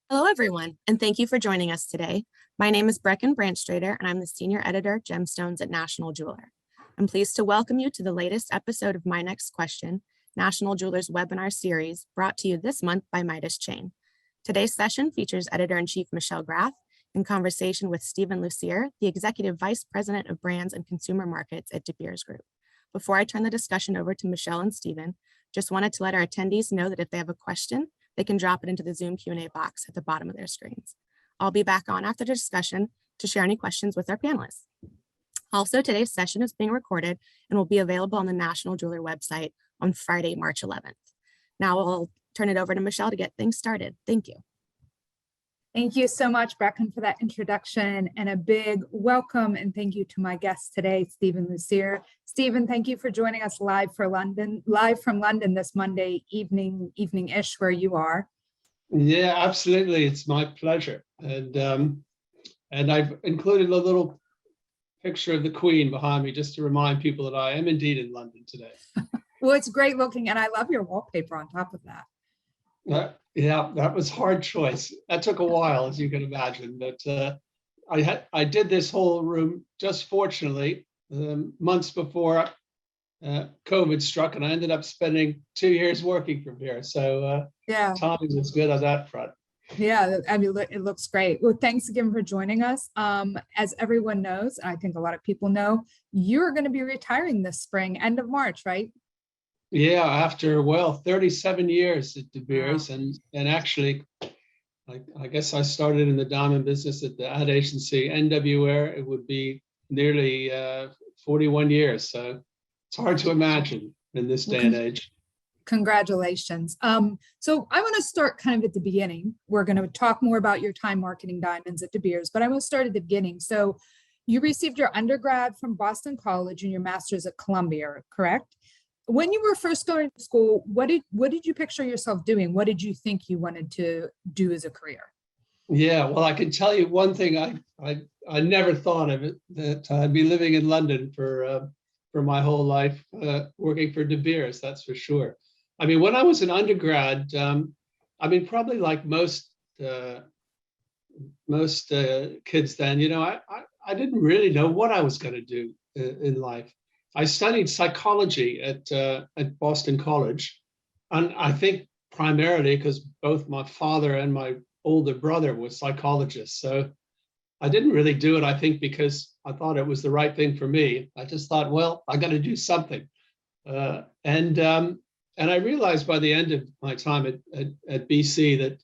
Hello, everyone, and thank you for joining us today. My name is Brecken Branchstrader, and I'm the Senior Editor, Gemstones at National Jeweler. I'm pleased to welcome you to the latest episode of My Next Question, National Jeweler's webinar series, brought to you this month by Midas Chain. Today's session features Editor-in-Chief Michelle Graff in conversation with Stephen Lussier, the Executive Vice President of Brands and Consumer Markets at De Beers Group. Before I turn the discussion over to Michelle and Stephen, just wanted to let our attendees know that if they have a question, they can drop it into the Zoom Q&A box at the bottom of their screens. I'll be back on after the discussion to share any questions with our panelists. Also, today's session is being recorded and will be available on the National Jeweler website on Friday, March 11th. Now I'll turn it over to Michelle to get things started. Thank you. Thank you so much, Brecken, for that introduction, and a big welcome and thank you to my guest today, Stephen Lussier. Stephen, thank you for joining us live from London this Monday evening-ish where you are. Yeah, absolutely. It's my pleasure. And I've included a little picture of the Queen behind me just to remind people that I am indeed in London today. Well, it's great looking, and I love your wallpaper on top of that. Yeah, that was a hard choice. That took a while, as you can imagine. But I did this whole room just fortunately months before COVID struck, and I ended up spending 2 years working from here. So yeah, timing was good on that front. Yeah, I mean, it looks great. Well, thanks again for joining us. As everyone knows, and I think a lot of people know, you're going to be retiring this spring, end of March, right? Yeah, after 37 years at De Beers, wow. and actually, I guess I started in the diamond business at the ad agency NWR. It would be nearly 41 years, so it's hard to imagine in this day and age. Congratulations. So I want to start kind of at the beginning. We're going to talk more about your time marketing diamonds at De Beers, but I want to start at the beginning. So you received your undergrad from Boston College and your master's at Columbia, correct? When you were first going to school, what did you picture yourself doing? What did you think you wanted to do as a career? Yeah, well, I can tell you one thing. I never thought of it, that I'd be living in London for my whole life, working for De Beers, that's for sure. I mean, when I was an undergrad, I mean, probably like most kids then, you know, I didn't really know what I was going to do in life. I studied psychology at Boston College, and I think primarily because both my father and my older brother were psychologists. So I didn't really do it, I think, because I thought it was the right thing for me. I just thought, well, I got to do something. And I realized by the end of my time at BC that,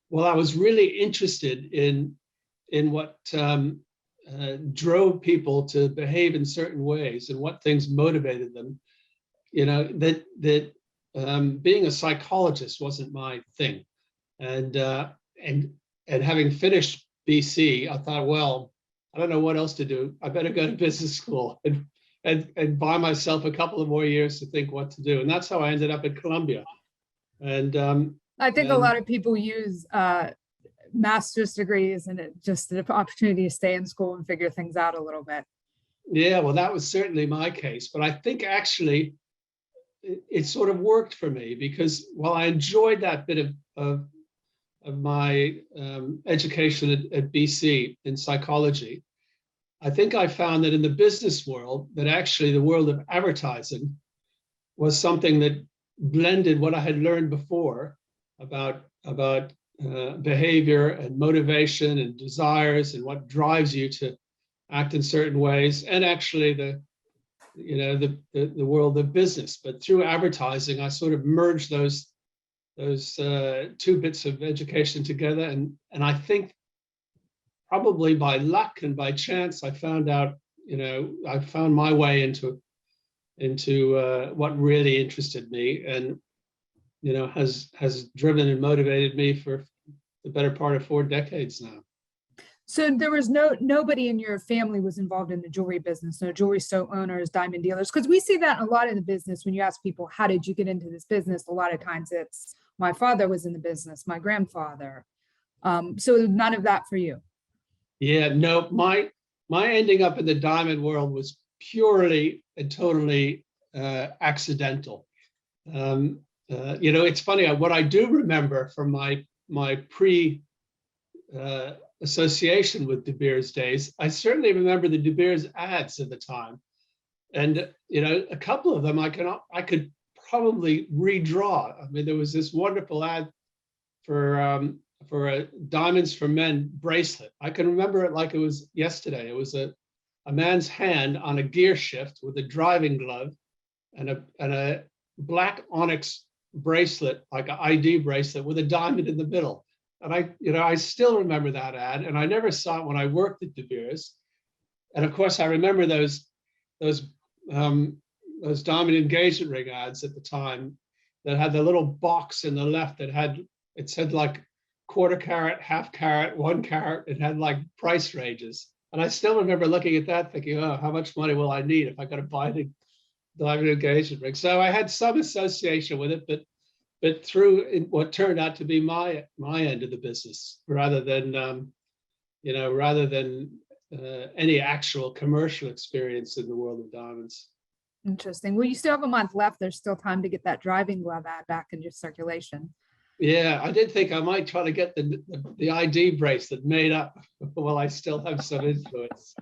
well, I was really interested in what drove people to behave in certain ways and what things motivated them. You know, that being a psychologist wasn't my thing. And having finished BC, I thought, well, I don't know what else to do. I better go to business school and buy myself a couple of more years to think what to do. And that's how I ended up at Columbia. And I think a lot of people use master's degrees and it just the opportunity to stay in school and figure things out a little bit. Yeah, well, that was certainly my case. But I think actually it sort of worked for me because while I enjoyed that bit of my education at BC in psychology, I think I found that in the business world, that actually the world of advertising was something that blended what I had learned before about behavior and motivation and desires and what drives you to act in certain ways, and actually the world of business. But through advertising, I sort of merged those two bits of education together, and I think probably by luck and by chance, I found out, you know, I found my way into what really interested me, and you know, has driven and motivated me for the better part of 4 decades now. So there was nobody in your family was involved in the jewelry business, no jewelry store owners, diamond dealers, because we see that a lot in the business. When you ask people, how did you get into this business? A lot of times it's, my father was in the business, my grandfather. So none of that for you. Yeah, no, my ending up in the diamond world was purely and totally accidental. You know, it's funny, what I do remember from my association with De Beers days. I certainly remember the De Beers ads at the time. And, a couple of them I could probably redraw. I mean, there was this wonderful ad for a Diamonds for Men bracelet. I can remember it like it was yesterday. It was a man's hand on a gear shift with a driving glove and a black onyx bracelet, like an ID bracelet with a diamond in the middle. And I still remember that ad, and I never saw it when I worked at De Beers. And of course, I remember those diamond engagement ring ads at the time that had the little box in the left that it said like quarter carat, half carat, 1 carat. It had like price ranges. And I still remember looking at that thinking, oh, how much money will I need if I got to buy the diamond engagement ring? So I had some association with it, but through what turned out to be my end of the business rather than any actual commercial experience in the world of diamonds. Interesting. Well, you still have a month left. There's still time to get that driving glove ad back into circulation. Yeah, I did think I might try to get the ID bracelet made up while I still have some influence.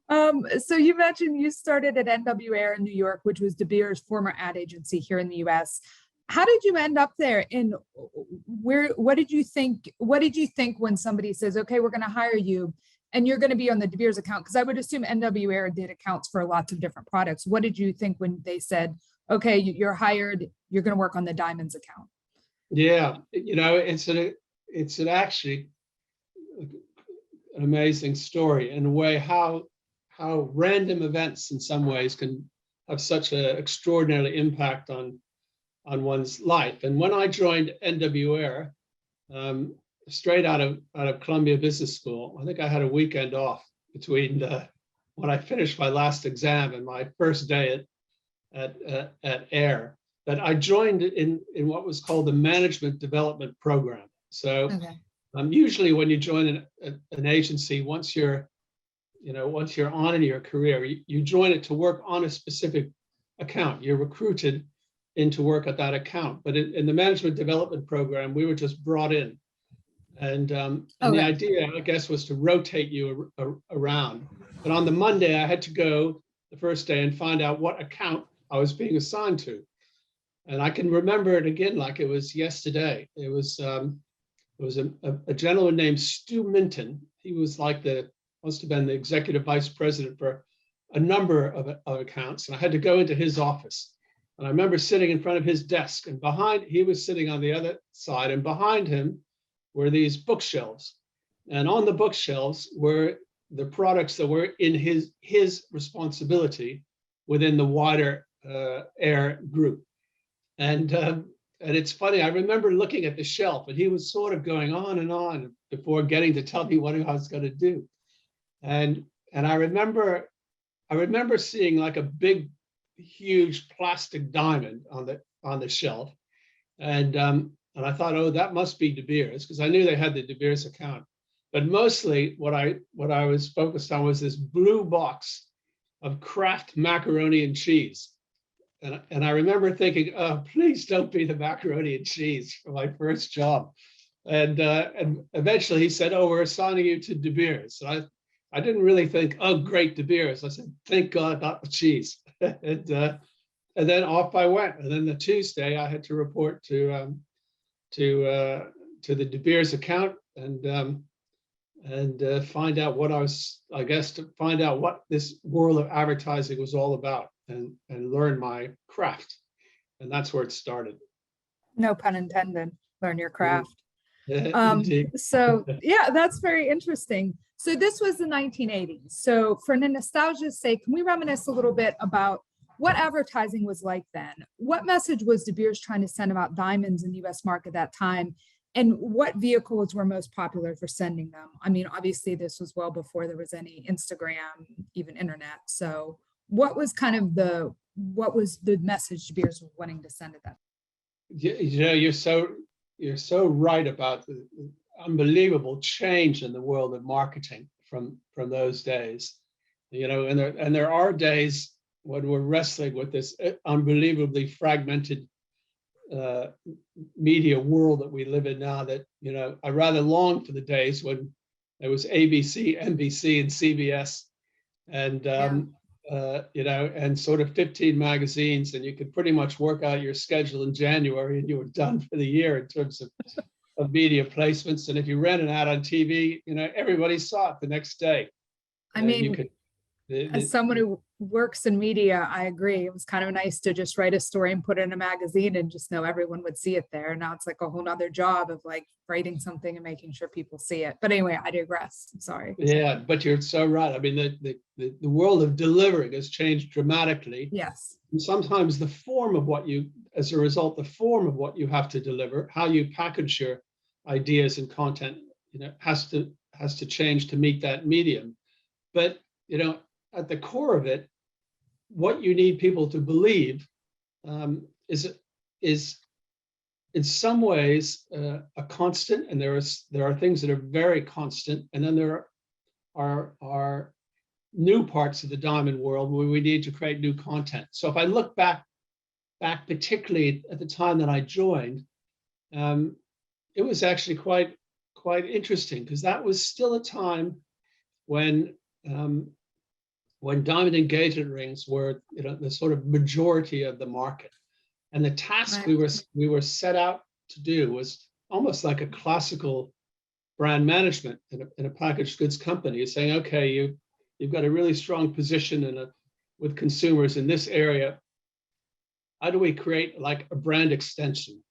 So you mentioned you started at NWA in New York, which was De Beers' former ad agency here in the US. How did you end up there? And what did you think when somebody says, okay, we're going to hire you and you're going to be on the De Beers account? Because I would assume NWA did accounts for lots of different products. What did you think when they said, okay, you're hired, you're going to work on the diamonds account? Yeah, it's an actually an amazing story in a way how random events in some ways can have such an extraordinary impact on one's life. And when I joined NWA, straight out of Columbia Business School, I think I had a weekend off between when I finished my last exam and my first day at AIR. But I joined in what was called the Management Development Program. So Okay. Usually when you join an agency, once you're on in your career, you join it to work on a specific account. You're recruited into work at that account. But in the Management Development Program, we were just brought in. And the idea, I guess, was to rotate you around. But on the Monday, I had to go the first day and find out what account I was being assigned to. And I can remember it again like it was yesterday. It was a gentleman named Stu Minton. He was like must have been the executive vice president for a number of accounts. And I had to go into his office. And I remember sitting in front of his desk, and he was sitting on the other side, and behind him were these bookshelves. And on the bookshelves were the products that were in his responsibility within the wider AIR group. And it's funny, I remember looking at the shelf, and he was sort of going on and on before getting to tell me what I was going to do. And I remember seeing like a big, huge plastic diamond on the shelf, and I thought, oh, that must be De Beers, because I knew they had the De Beers account. But mostly, what I was focused on was this blue box of Kraft macaroni and cheese. And I remember thinking, oh, please don't be the macaroni and cheese for my first job. And eventually he said, oh, we're assigning you to De Beers. So I didn't really think, oh, great, De Beers. I said, thank God, not the cheese. and then off I went. And then the Tuesday I had to report to the De Beers account and find out what this world of advertising was all about. And learn my craft. And that's where it started. No pun intended, learn your craft. Indeed. So yeah, that's very interesting. So this was the 1980s. So for nostalgia's sake, can we reminisce a little bit about what advertising was like then? What message was De Beers trying to send about diamonds in the US market at that time? And what vehicles were most popular for sending them? I mean, obviously this was well before there was any Instagram, even internet. So what was the message De Beers was wanting to send at that? You're so right about the unbelievable change in the world of marketing from those days. And there are days when we're wrestling with this unbelievably fragmented media world that we live in now that, I rather long for the days when there was ABC, NBC, and CBS, and, and sort of 15 magazines, and you could pretty much work out your schedule in January and you were done for the year in terms of media placements. And if you ran an ad on TV, everybody saw it the next day. I mean, as someone who works in media, I agree. It was kind of nice to just write a story and put it in a magazine and just know everyone would see it there. Now it's like a whole nother job of like writing something and making sure people see it. But anyway, I digress. I'm sorry. Yeah, but you're so right. I mean, the world of delivering has changed dramatically. Yes. And sometimes the form of what you, as a result, the form of what you have to deliver, how you package your ideas and content, has to change to meet that medium. But, at the core of it, what you need people to believe is in some ways a constant, and there are things that are very constant, and then there are new parts of the diamond world where we need to create new content. So if I look back particularly at the time that I joined, it was actually quite interesting, because that was still a time when diamond engagement rings were the sort of majority of the market. And the task we were set out to do was almost like a classical brand management in a packaged goods company, is saying, okay, you've got a really strong position with consumers in this area. How do we create like a brand extension?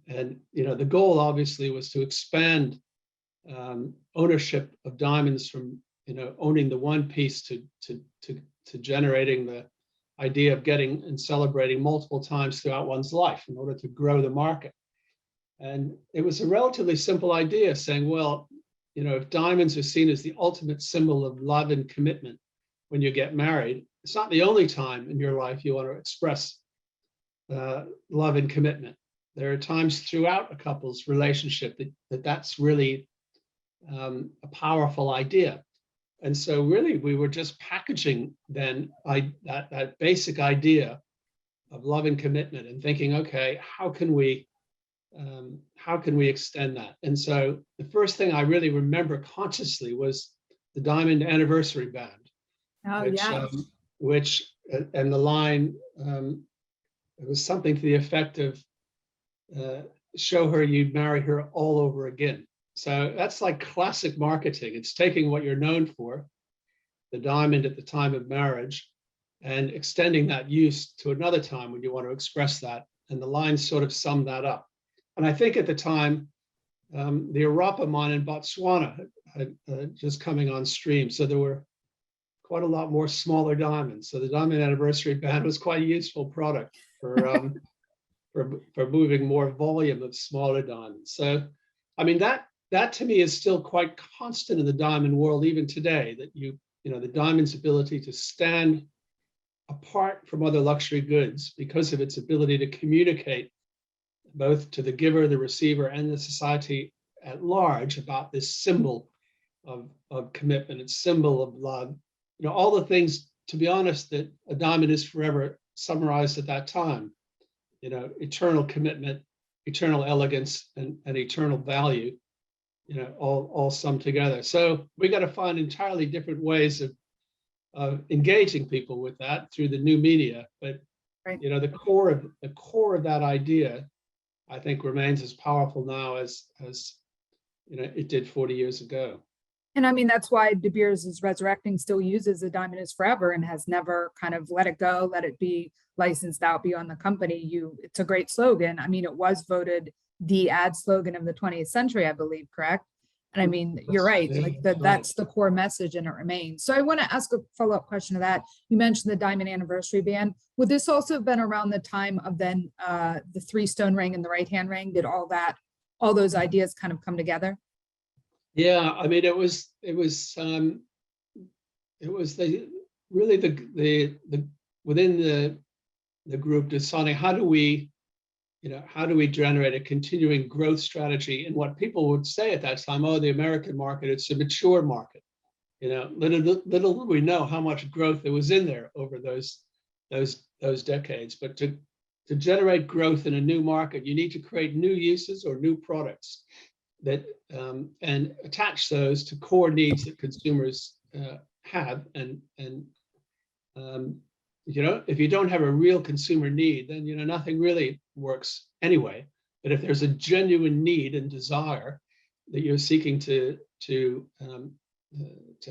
And the goal obviously was to expand ownership of diamonds from owning the one piece to generating the idea of getting and celebrating multiple times throughout one's life in order to grow the market. And it was a relatively simple idea, saying, well, if diamonds are seen as the ultimate symbol of love and commitment when you get married, it's not the only time in your life you want to express love and commitment. There are times throughout a couple's relationship that's really a powerful idea. And so really we were just packaging then that basic idea of love and commitment and thinking, okay, how can we extend that? And so the first thing I really remember consciously was the diamond anniversary band. Oh, yeah. Which and the line, it was something to the effect of, show her you'd marry her all over again. So that's like classic marketing. It's taking what you're known for, the diamond at the time of marriage, and extending that use to another time when you want to express that. And the line sort of summed that up. And I think at the time, the Arapa mine in Botswana had just coming on stream. So there were quite a lot more smaller diamonds. So the diamond anniversary band was quite a useful product for moving more volume of smaller diamonds. So, I mean, that to me is still quite constant in the diamond world even today, that the diamond's ability to stand apart from other luxury goods because of its ability to communicate both to the giver, the receiver, and the society at large about this symbol of commitment, its symbol of love. All the things, to be honest, that a diamond is forever summarized at that time. Eternal commitment, eternal elegance, and eternal value. All summed together. So we got to find entirely different ways of engaging people with that through the new media. But right. The core of that idea, I think, remains as powerful now as it did 40 years ago. And I mean, that's why De Beers is resurrecting still uses "A Diamond is Forever" and has never kind of let it go, let it be licensed out beyond the company. It's a great slogan. I mean, it was voted the ad slogan of the 20th century, I believe, correct? And I mean, you're right, like that's the core message and it remains. So I want to ask a follow-up question to that. You mentioned the diamond anniversary band. Would this also have been around the time of then the 3-stone ring and the right-hand ring? Did all those ideas kind of come together? Yeah, I mean, it was within the group deciding how do we generate a continuing growth strategy in what people would say at that time, the American market, it's a mature market. Little did we know how much growth there was in there over those decades. But to to generate growth in a new market, you need to create new uses or new products that and attach those to core needs that consumers have. And if you don't have a real consumer need, then nothing really works anyway. But if there's a genuine need and desire that you're seeking to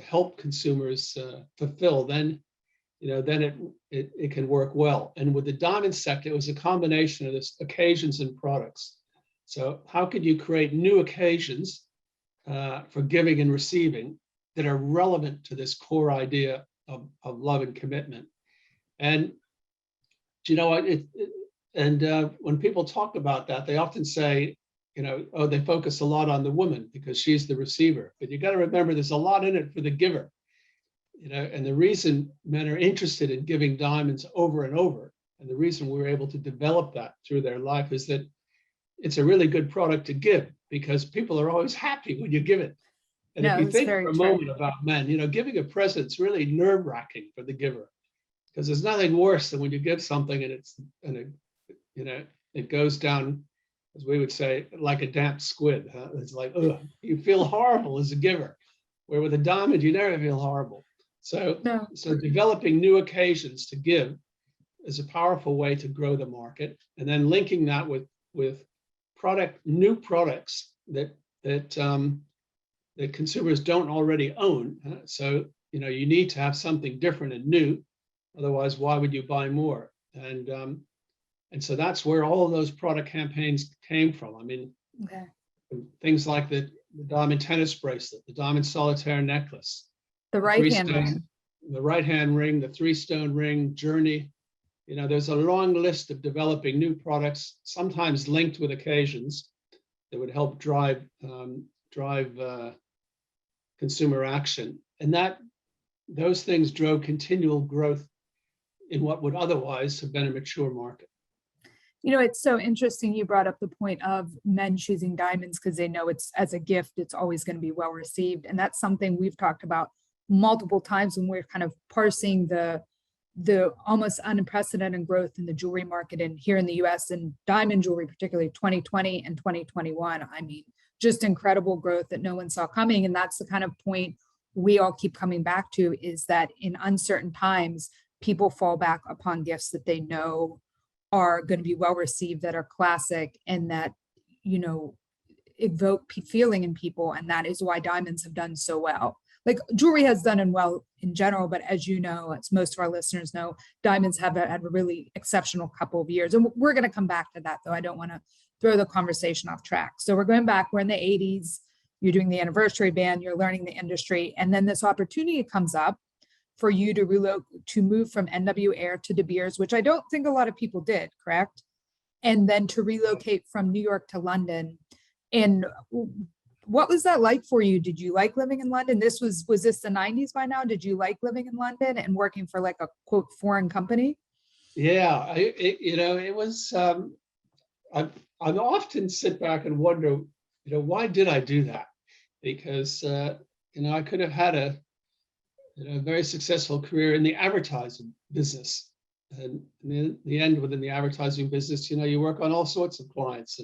help consumers fulfill, then it can work well. And with the diamond sector, it was a combination of this occasions and products. So how could you create new occasions for giving and receiving that are relevant to this core idea of love and commitment? And when people talk about that, they often say, oh, they focus a lot on the woman because she's the receiver. But you got to remember, there's a lot in it for the giver. And the reason men are interested in giving diamonds over and over, and the reason we're able to develop that through their life, is that it's a really good product to give, because people are always happy when you give it. And if you think for a moment about men, giving a present's really nerve-wracking for the giver, because there's nothing worse than when you give something and it goes down, as we would say, like a damp squid. Huh? It's like, ugh, you feel horrible as a giver. Where with a diamond, you never feel horrible. So developing new occasions to give is a powerful way to grow the market, and then linking that with new products that consumers don't already own. So you need to have something different and new, otherwise why would you buy more? And so that's where all of those product campaigns came from. I mean, things like the diamond tennis bracelet, the diamond solitaire necklace, the right-hand ring, the 3-stone ring, journey. There's a long list of developing new products, sometimes linked with occasions, that would help drive consumer action. And those things drove continual growth in what would otherwise have been a mature market. It's so interesting you brought up the point of men choosing diamonds because they know it's, as a gift, it's always going to be well received. And that's something we've talked about multiple times when we're kind of parsing the almost unprecedented growth in the jewelry market and here in the US, and diamond jewelry, particularly 2020 and 2021. I mean, just incredible growth that no one saw coming. And that's the kind of point we all keep coming back to, is that in uncertain times, people fall back upon gifts that they know are going to be well received, that are classic, and that, evoke feeling in people. And that is why diamonds have done so well. Like jewelry has done well in general, but as you know, as most of our listeners know, diamonds have had a really exceptional couple of years. And we're going to come back to that, though. I don't want to throw the conversation off track. So we're going back, we're in the 80s, you're doing the anniversary band, you're learning the industry. And then this opportunity comes up for you to move from NW Air to De Beers, which I don't think a lot of people did, correct? And then to relocate from New York to London. And what was that like for you? Did you like living in London? Was this the 90s by now? Did you like living in London and working for like a quote foreign company? Yeah, it was, I often sit back and wonder, why did I do that? Because, I could have had a very successful career in the advertising business. And in the end, within the advertising business, you work on all sorts of clients,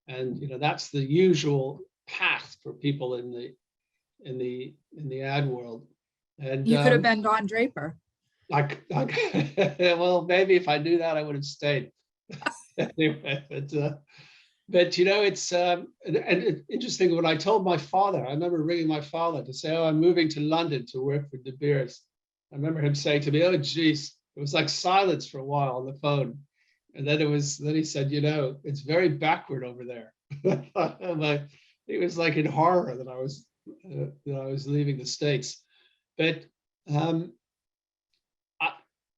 and that's the usual path for people in the ad world. And you could have been Don Draper. Well, maybe if I knew that, I would have stayed. Anyway, but it's interesting. When I told my father, I remember ringing my father to say, "Oh, I'm moving to London to work for De Beers." I remember him saying to me, "Oh, geez," it was like silence for a while on the phone, and then he said, "It's very backward over there." It was like in horror that I was leaving the States. But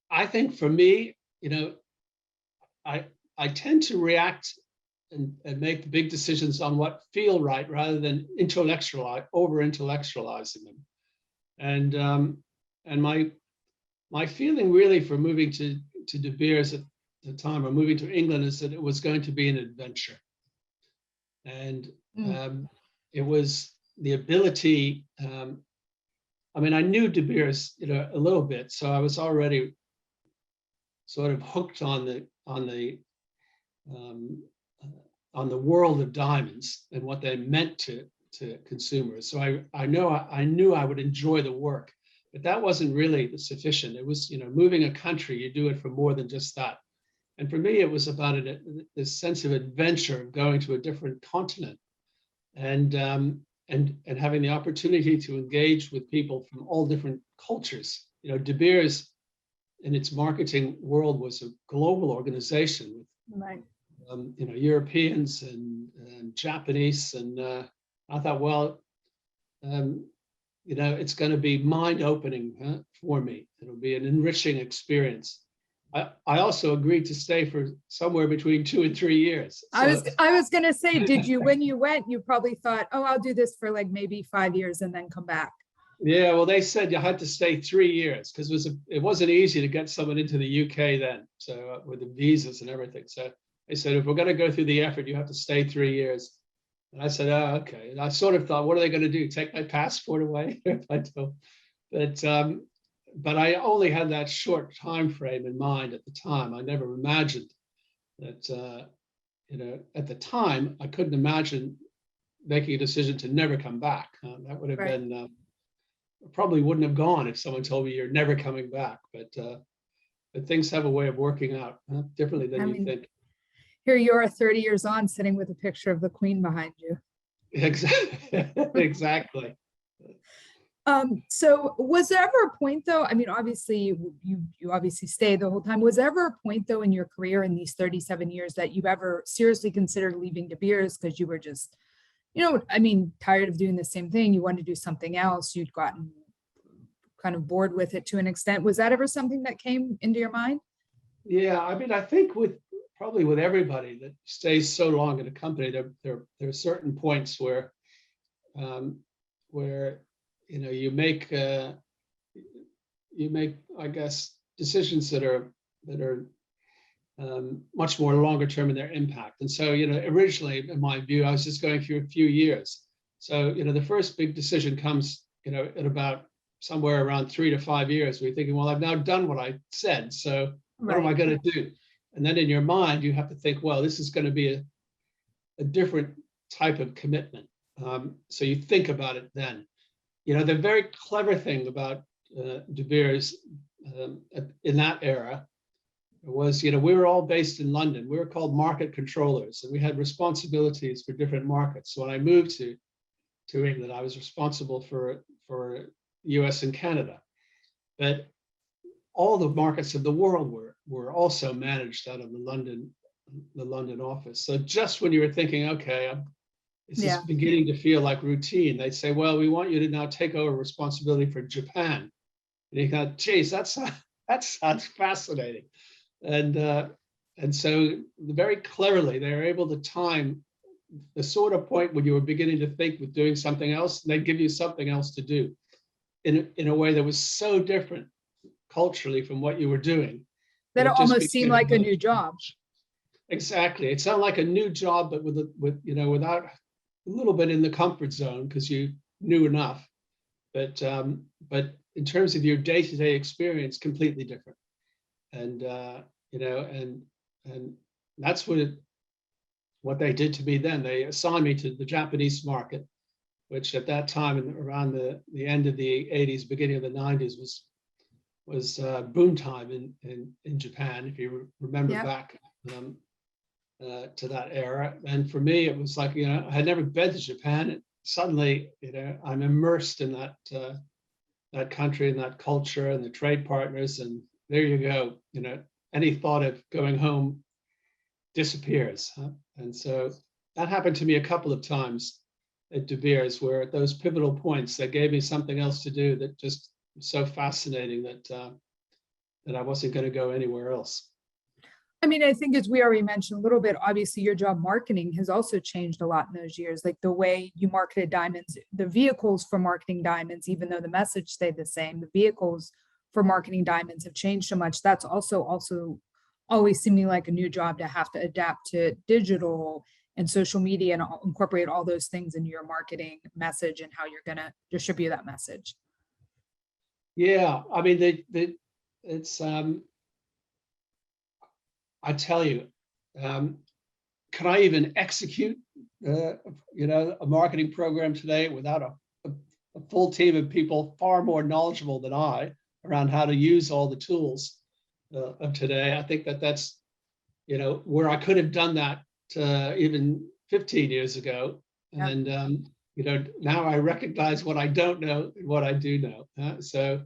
I think for me, I tend to react and make big decisions on what feel right rather than over-intellectualizing them. And my feeling really for moving to De Beers at the time, or moving to England, is that it was going to be an adventure. And it was the ability, I knew De Beers, a little bit, so I was already sort of hooked on on the world of diamonds and what they meant to consumers. So I knew I would enjoy the work, but that wasn't really sufficient. It was, moving a country, you do it for more than just that. And for me, it was about this sense of adventure of going to a different continent and having the opportunity to engage with people from all different cultures. De Beers in its marketing world was a global organization with Right. Europeans and Japanese, and I thought, well, it's going to be mind-opening for me. It'll be an enriching experience. I also agreed to stay for somewhere between 2 and 3 years. I was going to say, did you, when you went, you probably thought, oh, I'll do this for like maybe 5 years and then come back? Yeah, well, they said you had to stay 3 years because it wasn't easy to get someone into the UK then. So with the visas and everything. So they said, if we're going to go through the effort, you have to stay 3 years. And I said, oh, okay. And I sort of thought, what are they going to do? Take my passport away if I don't? But I only had that short time frame in mind at the time. I never imagined that, at the time, I couldn't imagine making a decision to never come back. That would have been, probably wouldn't have gone if someone told me you're never coming back. But things have a way of working out differently than you think. Here you are 30 years on sitting with a picture of the Queen behind you. Exactly. So was there ever a point though, I mean, obviously you obviously stayed the whole time. Was there ever a point though in your career in these 37 years that you ever seriously considered leaving De Beers because you were just, tired of doing the same thing? You wanted to do something else. You'd gotten kind of bored with it to an extent. Was that ever something that came into your mind? Yeah, I think probably with everybody that stays so long in a company, there are certain points where you make I guess decisions that are much more longer term in their impact. And so originally, in my view, I was just going through a few years. So the first big decision comes at about somewhere around 3 to 5 years. We're thinking, well, I've now done what I said, so what am I going to do? And then in your mind, you have to think, well, this is going to be a different type of commitment. So you think about it then. The very clever thing about De Beers in that era was, we were all based in London. We were called market controllers, and we had responsibilities for different markets. So when I moved to England, I was responsible for US and Canada. But all the markets of the world were also managed out of the London office. So just when you were thinking, okay, this is beginning to feel like routine, they'd say, well, we want you to now take over responsibility for Japan. And you go, geez, that sounds fascinating. And so very cleverly, they were able to time the sort of point when you were beginning to think with doing something else, and they'd give you something else to do in a way that was so different culturally from what you were doing. That it almost seemed like a new job. Exactly. It sounded like a new job, but without a little bit in the comfort zone because you knew enough. But in terms of your day-to-day experience, completely different. And and that's what they did to me then. They assigned me to the Japanese market, which at that time, around the end of the 80s, beginning of the 90s, was boom time in Japan, if you remember back to that era. And for me, it was like, I had never been to Japan. And suddenly, I'm immersed in that country and that culture and the trade partners. And there you go. Any thought of going home disappears. And so that happened to me a couple of times at De Beers, where at those pivotal points, they gave me something else to do that just was so fascinating that I wasn't going to go anywhere else. I think as we already mentioned a little bit, obviously your job marketing has also changed a lot in those years, like the way you marketed diamonds, the vehicles for marketing diamonds, even though the message stayed the same, the vehicles for marketing diamonds have changed so much. That's also always seeming like a new job to have to adapt to digital and social media and incorporate all those things into your marketing message and how you're going to distribute that message. Yeah, it's I tell you, can I even execute, a marketing program today without a full team of people far more knowledgeable than I around how to use all the tools of today? I think that's, where I could have done that even 15 years ago. Yep. And, now I recognize what I don't know and what I do know. So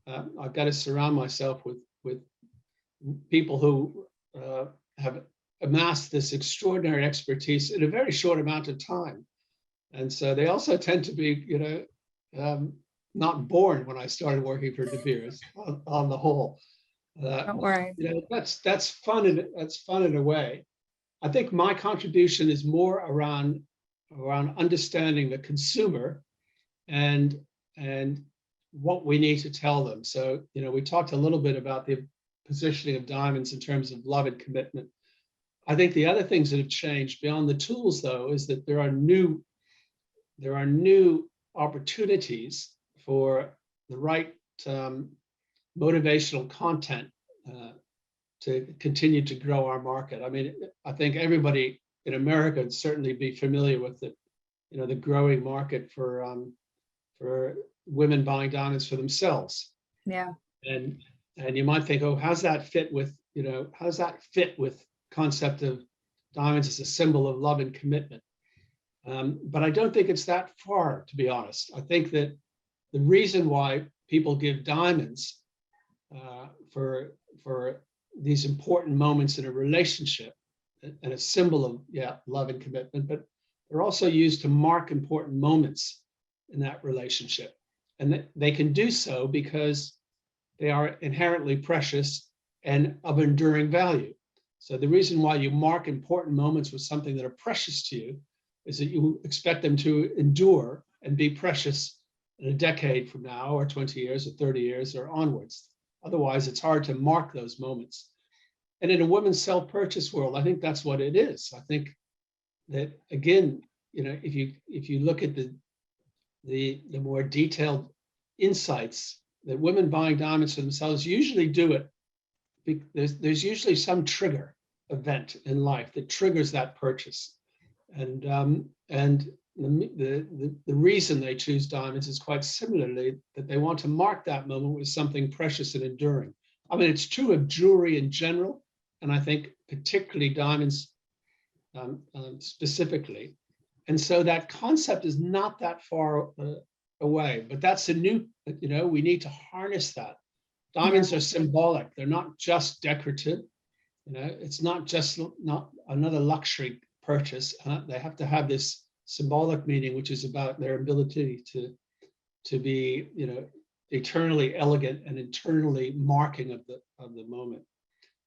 I've got to surround myself with people who have amassed this extraordinary expertise in a very short amount of time. And so they also tend to be, not born when I started working for De Beers on the whole. Don't worry. That's fun in a way. I think my contribution is more around understanding the consumer and what we need to tell them. So, we talked a little bit about the positioning of diamonds in terms of love and commitment. I think the other things that have changed beyond the tools, though, is that there are new opportunities for the right motivational content to continue to grow our market. I mean, I think everybody in America would certainly be familiar with the growing market for women buying diamonds for themselves. Yeah. And you might think, oh, how's that fit with concept of diamonds as a symbol of love and commitment? But I don't think it's that far, to be honest. I think that the reason why people give diamonds for these important moments in a relationship and a symbol of love and commitment, but they're also used to mark important moments in that relationship. And they can do so because they are inherently precious and of enduring value. So the reason why you mark important moments with something that are precious to you is that you expect them to endure and be precious in a decade from now, or 20 years, or 30 years, or onwards. Otherwise, it's hard to mark those moments. And in a women's self-purchase world, I think that's what it is. I think that, again, if you look at the more detailed insights that women buying diamonds for themselves usually do it, there's usually some trigger event in life that triggers that purchase. And the reason they choose diamonds is quite similarly that they want to mark that moment with something precious and enduring. I mean, it's true of jewelry in general, and I think particularly diamonds specifically. And so that concept is not that far away, but that's a new, we need to harness that. Diamonds are symbolic. They're not just decorative. It's not just not another luxury purchase. They have to have this symbolic meaning, which is about their ability to be, eternally elegant and eternally marking of the moment.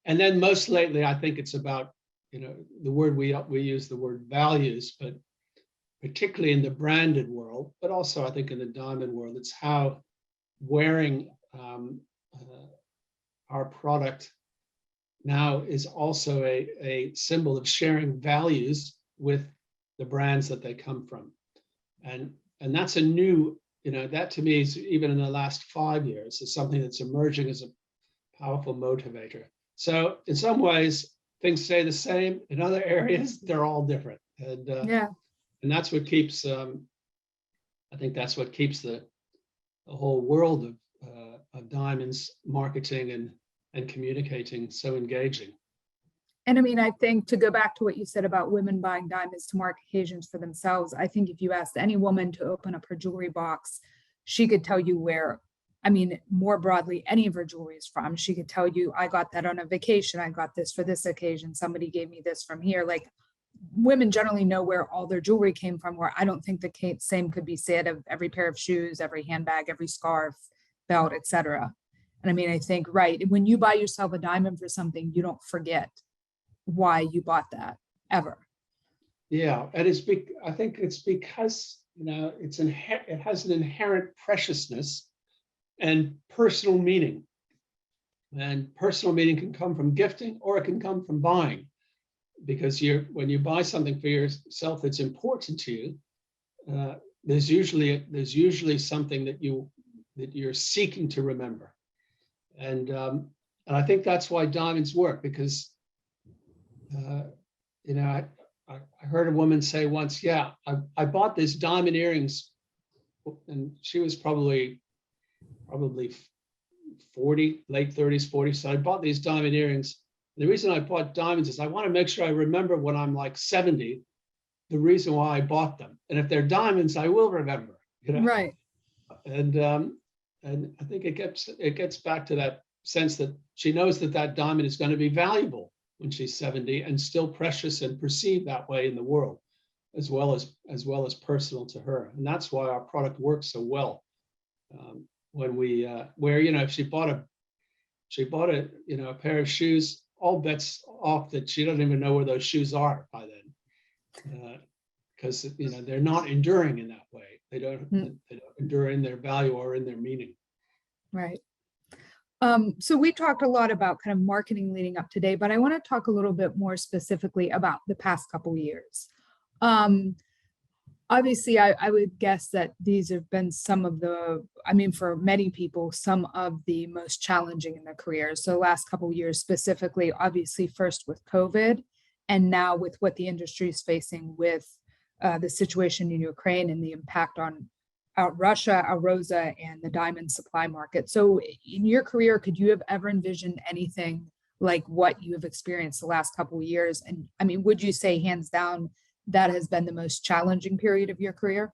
And then most lately, I think it's about, the word we use the word values, but particularly in the branded world, but also I think in the diamond world, it's how wearing our product now is also a symbol of sharing values with the brands that they come from. And that's a new, that to me is, even in the last 5 years, is something that's emerging as a powerful motivator. So in some ways, things stay the same. In other areas, they're all different. And that's what keeps, I think that's what keeps the whole world of diamonds marketing and communicating so engaging. And I mean, I think to go back to what you said about women buying diamonds to mark occasions for themselves, I think if you asked any woman to open up her jewelry box, she could tell you where, I mean, more broadly, any of her jewelry is from. She could tell you, I got that on a vacation. I got this for this occasion. Somebody gave me this from here. Like, women generally know where all their jewelry came from, where I don't think the same could be said of every pair of shoes, every handbag, every scarf, belt, etc. And I mean, I think, right, when you buy yourself a diamond for something, you don't forget why you bought that ever. Yeah, and I think it's because it has an inherent preciousness and personal meaning. And personal meaning can come from gifting, or it can come from buying. Because when you buy something for yourself that's important to you, there's usually something that you're seeking to remember. And I think that's why diamonds work, because you know, I heard a woman say once, yeah, I bought this diamond earrings, and she was probably 40, late 30s, 40s. So I bought these diamond earrings. The reason I bought diamonds is I want to make sure I remember when I'm like 70, the reason why I bought them. And if they're diamonds, I will remember, you know. Right. And I think it gets back to that sense that she knows that that diamond is going to be valuable when she's 70 and still precious and perceived that way in the world, as well as personal to her. And that's why our product works so well. When we where, you know, if she bought a you know, a pair of shoes, all bets off that she doesn't even know where those shoes are by then, because you know, they're not enduring in that way. They don't endure in their value or in their meaning. Right. So we talked a lot about kind of marketing leading up today, but I want to talk a little bit more specifically about the past couple of years. Obviously, I would guess that these have been some of the, I mean, for many people, some of the most challenging in their careers. So last couple of years specifically, obviously first with COVID, and now with what the industry is facing with the situation in Ukraine and the impact on Russia, Rosa, and the diamond supply market. So in your career, could you have ever envisioned anything like what you have experienced the last couple of years? And I mean, would you say hands down, that has been the most challenging period of your career?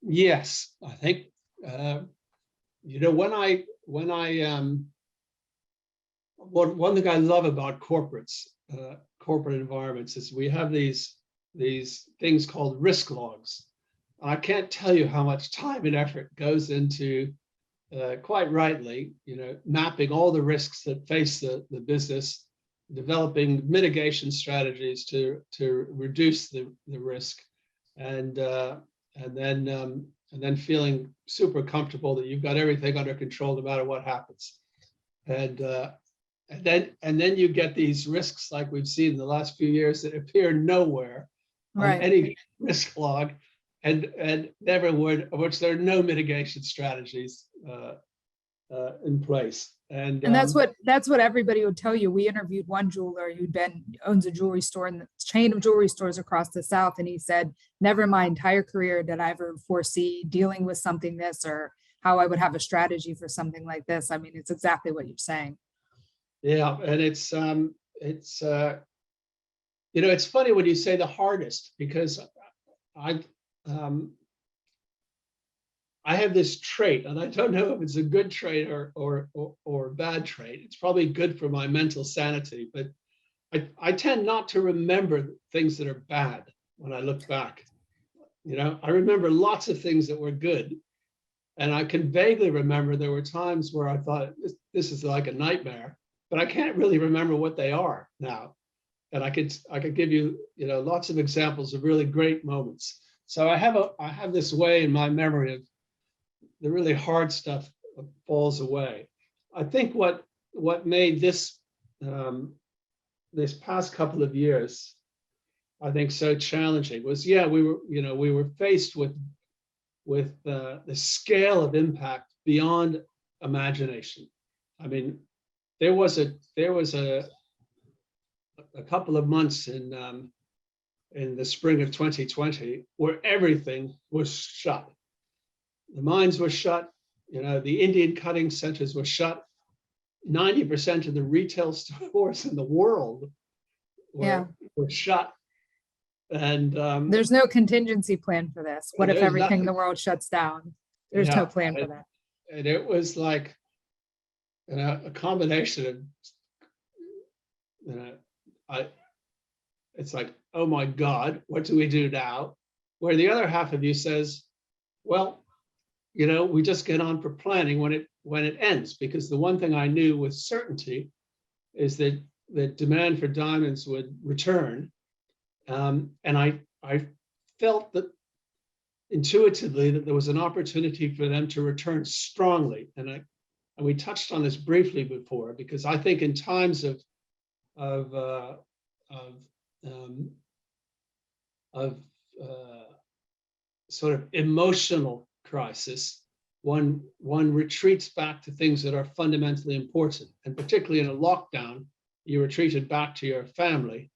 Yes, I think, you know, one thing I love about corporate environments is we have these things called risk logs. I can't tell you how much time and effort goes into, quite rightly, you know, mapping all the risks that face the business, developing mitigation strategies to reduce the risk, and then feeling super comfortable that you've got everything under control no matter what happens. And then you get these risks like we've seen in the last few years that appear nowhere on any risk log, and never would, of which there are no mitigation strategies in place. And that's what everybody would tell you. We interviewed one jeweler who owns a jewelry store in the chain of jewelry stores across the South, and he said, never in my entire career did I ever foresee dealing with something this, or how I would have a strategy for something like this. I mean, it's exactly what you're saying. Yeah, and it's you know, it's funny when you say the hardest, because I have this trait, and I don't know if it's a good trait or a bad trait. It's probably good for my mental sanity, but I tend not to remember things that are bad when I look back. You know, I remember lots of things that were good, and I can vaguely remember there were times where I thought this is like a nightmare, but I can't really remember what they are now. And I could give you, you know, lots of examples of really great moments. So I have this way in my memory of the really hard stuff falls away. I think what made this this past couple of years, I think, so challenging was, yeah, we were faced with the scale of impact beyond imagination. I mean, there was a couple of months in the spring of 2020 where everything was shut. The mines were shut, you know, the Indian cutting centers were shut. 90% of the retail stores in the world were shut. And there's no contingency plan for this. What if everything in the world shuts down? There's no plan for that. And it was like, you know, a combination of, you know, it's like, oh my God, what do we do now? Where the other half of you says, well, you know, we just get on for planning when it ends, because the one thing I knew with certainty is that the demand for diamonds would return, and I felt that intuitively that there was an opportunity for them to return strongly, and we touched on this briefly before, because I think in times of sort of emotional crisis, one retreats back to things that are fundamentally important, and particularly in a lockdown, you retreated back to your family.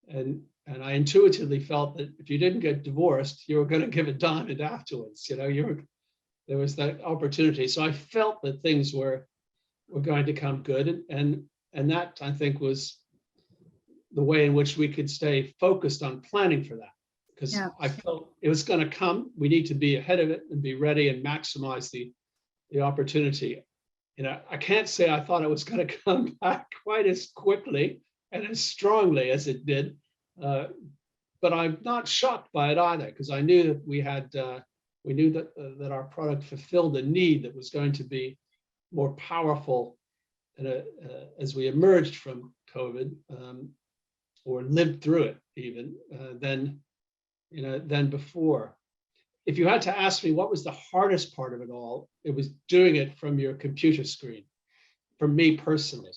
And I intuitively felt that if you didn't get divorced, you were going to give a diamond afterwards. There was that opportunity. So I felt that things were going to come good, and that, I think, was the way in which we could stay focused on planning for that, because I felt it was going to come. We need to be ahead of it and be ready and maximize the opportunity. I can't say I thought it was going to come back quite as quickly and as strongly as it did, but I'm not shocked by it either, because I knew that we knew that our product fulfilled a need that was going to be more powerful as we emerged from COVID, or lived through it even, than before. If you had to ask me what was the hardest part of it all, it was doing it from your computer screen. For me personally,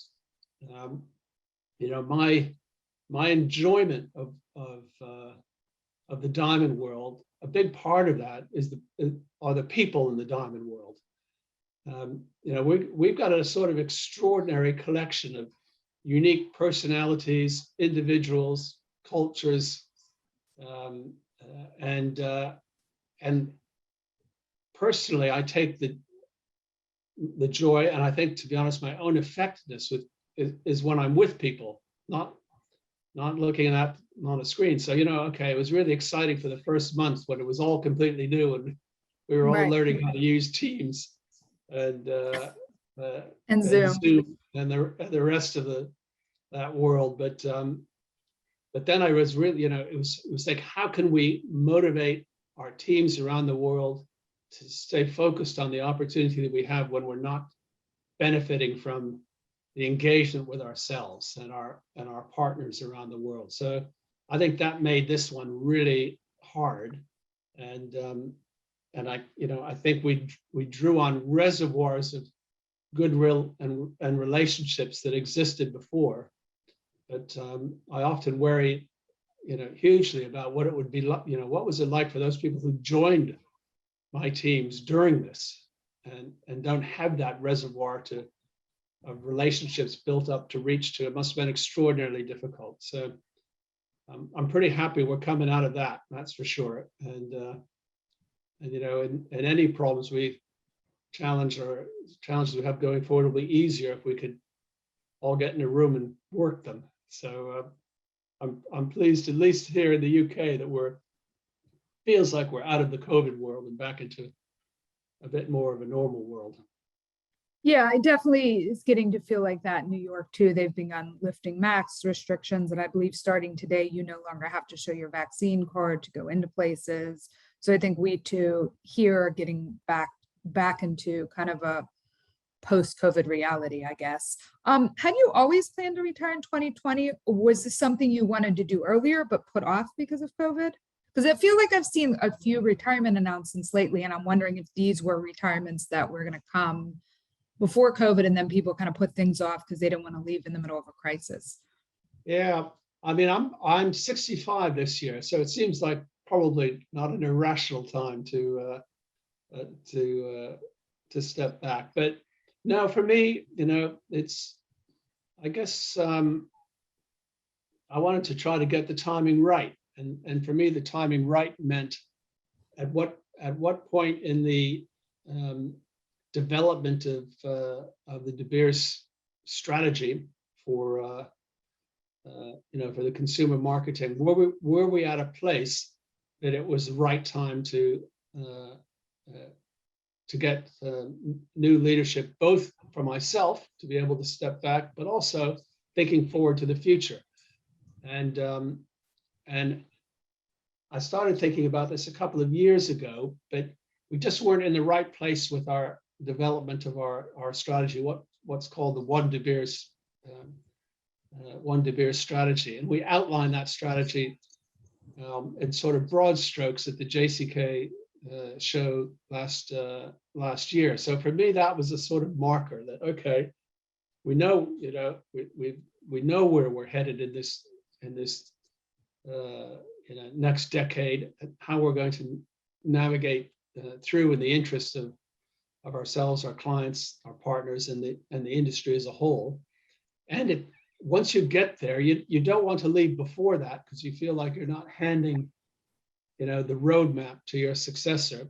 my enjoyment of the diamond world, a big part of that are the people in the diamond world. We've got a sort of extraordinary collection of unique personalities, individuals, cultures, and personally, I take the joy, and I think, to be honest, my own effectiveness is when I'm with people, not looking at on a screen. So it was really exciting for the first month when it was all completely new and we were all learning how to use Teams and Zoom and the rest of that world. But then I was really, it was like, how can we motivate our teams around the world to stay focused on the opportunity that we have when we're not benefiting from the engagement with ourselves and our partners around the world. So I think that made this one really hard, and I think we drew on reservoirs of goodwill and relationships that existed before, but I often worry hugely about what it would be like, what was it like for those people who joined my teams during this and don't have that reservoir of relationships built up to reach to. It must have been extraordinarily difficult. So I'm pretty happy we're coming out of that, that's for sure. And any problems challenges we have going forward will be easier if we could all get in a room and work them. So I'm pleased, at least here in the UK, that feels like we're out of the COVID world and back into a bit more of a normal world. Yeah, it definitely is getting to feel like that in New York too. They've begun lifting mask restrictions, and I believe starting today, you no longer have to show your vaccine card to go into places. So I think we too here are getting back into kind of a post-COVID reality, I guess. Had you always planned to retire in 2020? Or was this something you wanted to do earlier but put off because of COVID? Because I feel like I've seen a few retirement announcements lately, and I'm wondering if these were retirements that were going to come before COVID, and then people kind of put things off because they didn't want to leave in the middle of a crisis. Yeah, I mean, I'm 65 this year, so it seems like probably not an irrational time to step back. But no, for me, it's, I guess, I wanted to try to get the timing right, and for me, the timing right meant at what point in the development of the De Beers strategy for for the consumer marketing, were we at a place that it was the right time to get new leadership, both for myself to be able to step back, but also thinking forward to the future. And I started thinking about this a couple of years ago, but we just weren't in the right place with our development of our strategy, what's called the One De Beers strategy. And we outlined that strategy in sort of broad strokes at the JCK show last year. So for me, that was a sort of marker that, okay, we know, we know where we're headed in this next decade, and how we're going to navigate through in the interest of ourselves, our clients, our partners, and the industry as a whole. And once you get there, you don't want to leave before that because you feel like you're not handing, the roadmap to your successor.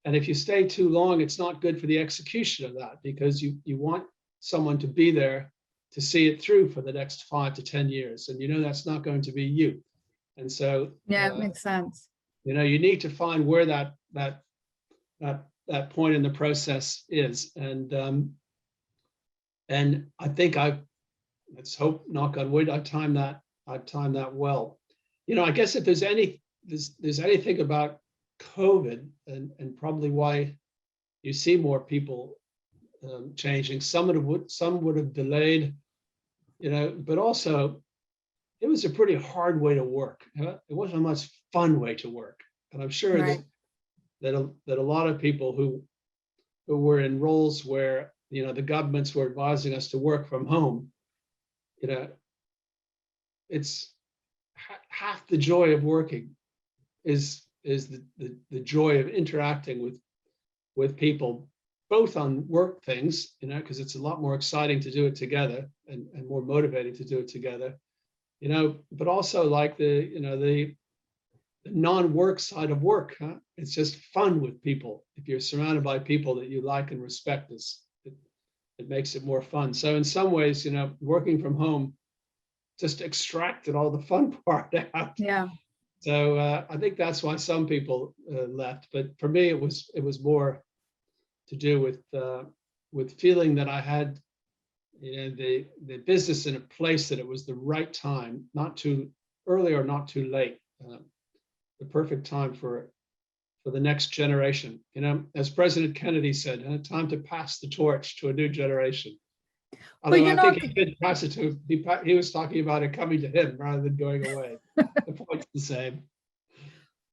And if you stay too long, it's not good for the execution of that because you want someone to be there to see it through for the next 5 to 10 years. And that's not going to be you. And so Yeah, it makes sense. you need to find where that point in the process is. And I think let's hope, knock on wood, I timed that well. I guess if there's anything about COVID and probably why you see more people changing. Some would have delayed, but also it was a pretty hard way to work. It wasn't a much fun way to work, and I'm sure Right. that a lot of people who were in roles where the governments were advising us to work from home, it's half the joy of working is the joy of interacting with people, both on work things, because it's a lot more exciting to do it together and more motivating to do it together, but also like the non-work side of work. It's just fun with people. If you're surrounded by people that you like and respect, it makes it more fun. So in some ways, working from home just extracted all the fun part out. Yeah. So I think that's why some people left. But for me, it was more to do with feeling that I had the business in a place that it was the right time, not too early or not too late, the perfect time for the next generation. As President Kennedy said, time to pass the torch to a new generation. Although I think he did pass it to, he was talking about it coming to him rather than going away. The point's the same.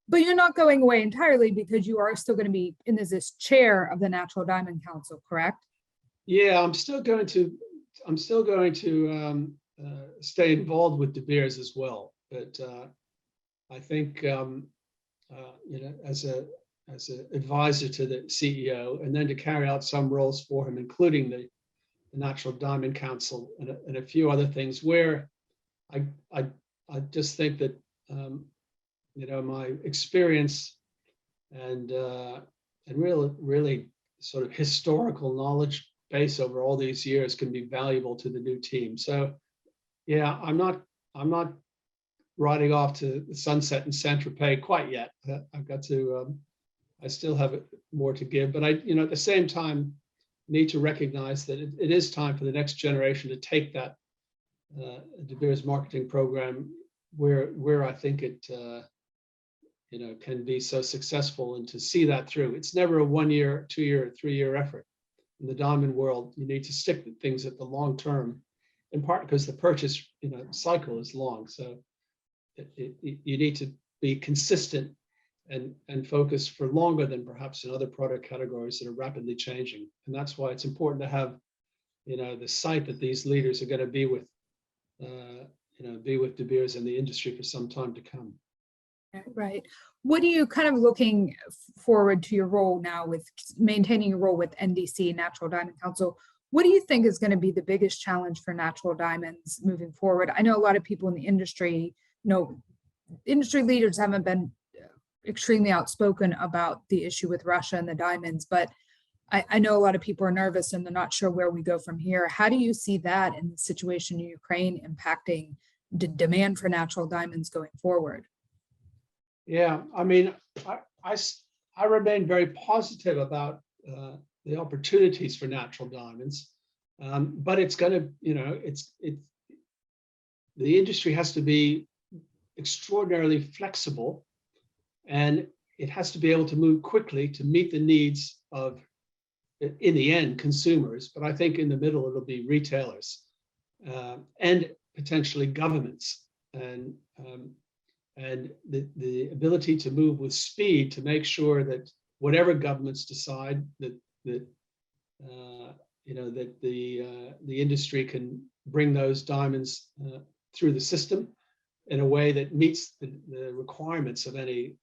But you're not going away entirely because you are still going to be in this chair of the Natural Diamond Council, correct? Yeah, I'm still going to stay involved with De Beers as well. But I think as an advisor to the CEO, and then to carry out some roles for him, including the Natural Diamond Council and a few other things where I just think that my experience and really sort of historical knowledge base over all these years can be valuable to the new team. So yeah, I'm not riding off to the sunset in Saint-Tropez quite yet. I've got to I still have more to give, but I at the same time need to recognize that it is time for the next generation to take that De Beers marketing program where I think it can be so successful, and to see that through. It's never a 1 year, 2 year, 3 year effort. In the diamond world, you need to stick with things at the long term, in part because the purchase cycle is long. So you need to be consistent and focus for longer than perhaps in other product categories that are rapidly changing. And that's why it's important to have the sight that these leaders are going to be with De Beers and the industry for some time to come. Right. What are you kind of looking forward to your role now with maintaining your role with NDC, Natural Diamond Council? What do you think is going to be the biggest challenge for natural diamonds moving forward? I know a lot of people in the industry, industry leaders haven't been extremely outspoken about the issue with Russia and the diamonds, but I know a lot of people are nervous and they're not sure where we go from here. How do you see that in the situation in Ukraine impacting the demand for natural diamonds going forward? Yeah, I mean, I remain very positive about the opportunities for natural diamonds, but it's going to, the industry has to be extraordinarily flexible, and it has to be able to move quickly to meet the needs of, in the end, consumers. But I think in the middle it'll be retailers and potentially governments, and the ability to move with speed to make sure that whatever governments decide, that the industry can bring those diamonds through the system in a way that meets the requirements of any